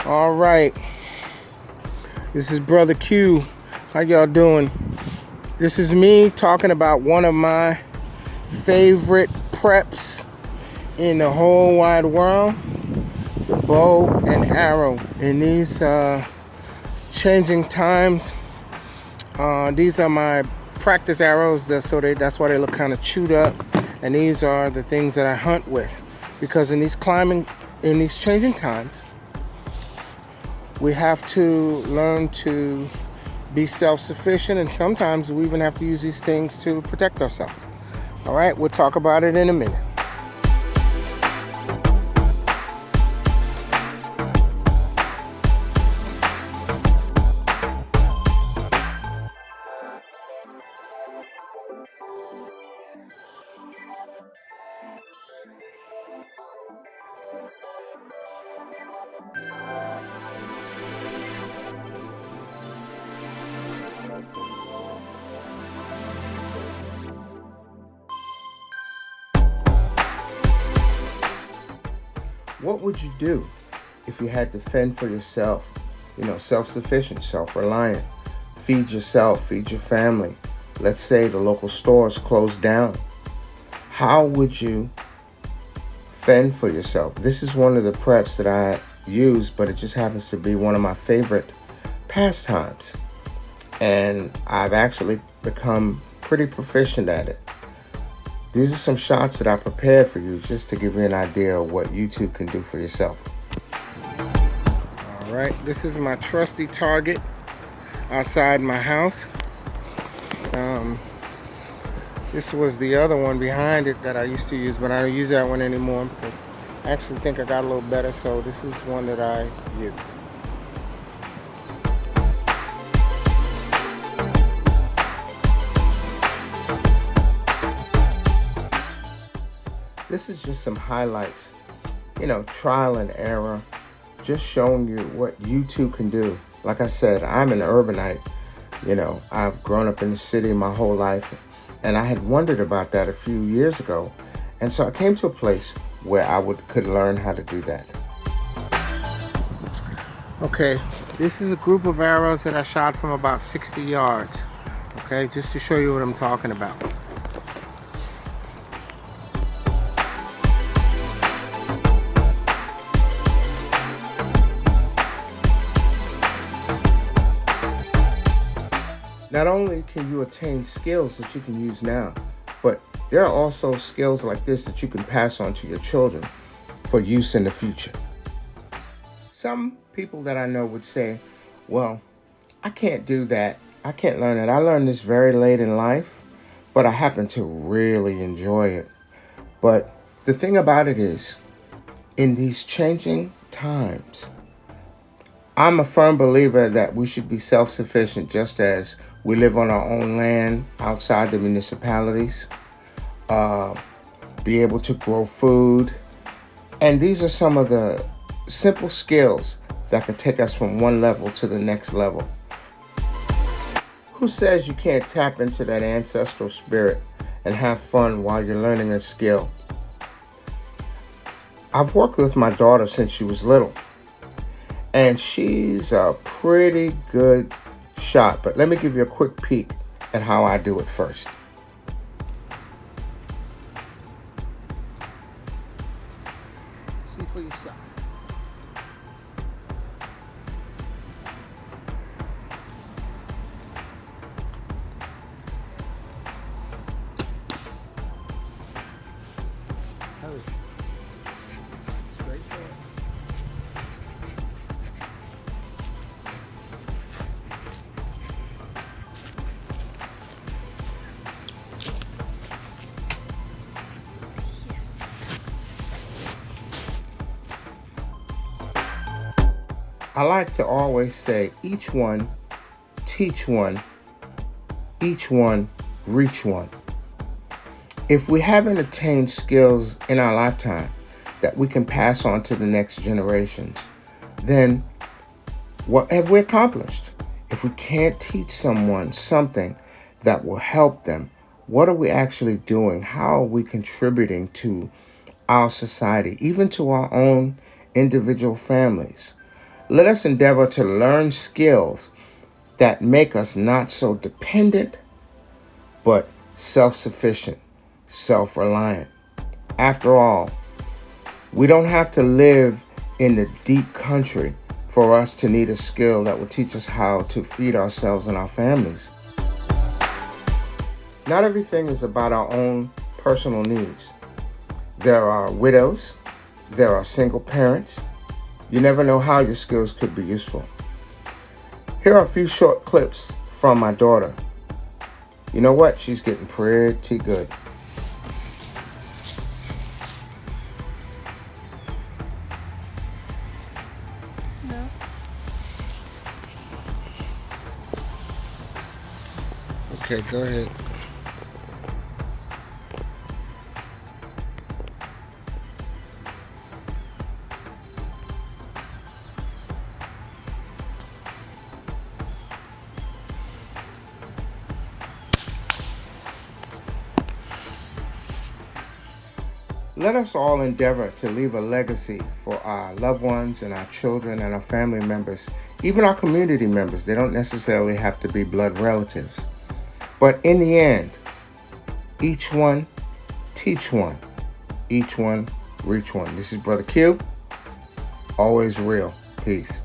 All right, this is Brother Q. How y'all doing? This is me talking about one of my favorite preps in the whole wide world, the bow and arrow. In these changing times, these are my practice arrows, that's why they look kind of chewed up. And these are the things that I hunt with, because in these changing times, we have to learn to be self-sufficient, and sometimes we even have to use these things to protect ourselves. All right, we'll talk about it in a minute. What would you do if you had to fend for yourself? Self-sufficient, self-reliant. Feed yourself, feed your family. Let's say the local stores closed down. How would you fend for yourself? This is one of the preps that I use, but it just happens to be one of my favorite pastimes. And I've actually become pretty proficient at it. These are some shots that I prepared for you just to give you an idea of what you too can do for yourself. All right, this is my trusty target outside my house. This was the other one behind it that I used to use, but I don't use that one anymore because I actually think I got a little better, so this is one that I use. This is just some highlights, trial and error, just showing you what you too can do. Like I said, I'm an urbanite. I've grown up in the city my whole life, and I had wondered about that a few years ago. And so I came to a place where I could learn how to do that. Okay, this is a group of arrows that I shot from about 60 yards. Okay, just to show you what I'm talking about. Not only can you attain skills that you can use now, but there are also skills like this that you can pass on to your children for use in the future. Some people that I know would say, well, I can't do that. I can't learn it. I learned this very late in life, but I happen to really enjoy it. But the thing about it is, in these changing times, I'm a firm believer that we should be self-sufficient, just as we live on our own land outside the municipalities, be able to grow food. And these are some of the simple skills that can take us from one level to the next level. Who says you can't tap into that ancestral spirit and have fun while you're learning a skill? I've worked with my daughter since she was little, and she's a pretty good shot. But let me give you a quick peek at how I do it first. See for yourself. Hurry. Straight forward. I like to always say, each one, teach one, each one, reach one. If we haven't attained skills in our lifetime that we can pass on to the next generations, then what have we accomplished? If we can't teach someone something that will help them, what are we actually doing? How are we contributing to our society, even to our own individual families? Let us endeavor to learn skills that make us not so dependent, but self-sufficient, self-reliant. After all, we don't have to live in the deep country for us to need a skill that will teach us how to feed ourselves and our families. Not everything is about our own personal needs. There are widows, there are single parents. You never know how your skills could be useful. Here are a few short clips from my daughter. You know what? She's getting pretty good. No. Okay, go ahead. Let us all endeavor to leave a legacy for our loved ones and our children and our family members, even our community members. They don't necessarily have to be blood relatives. But in the end, each one teach one, each one reach one. This is Brother Q, always real. Peace.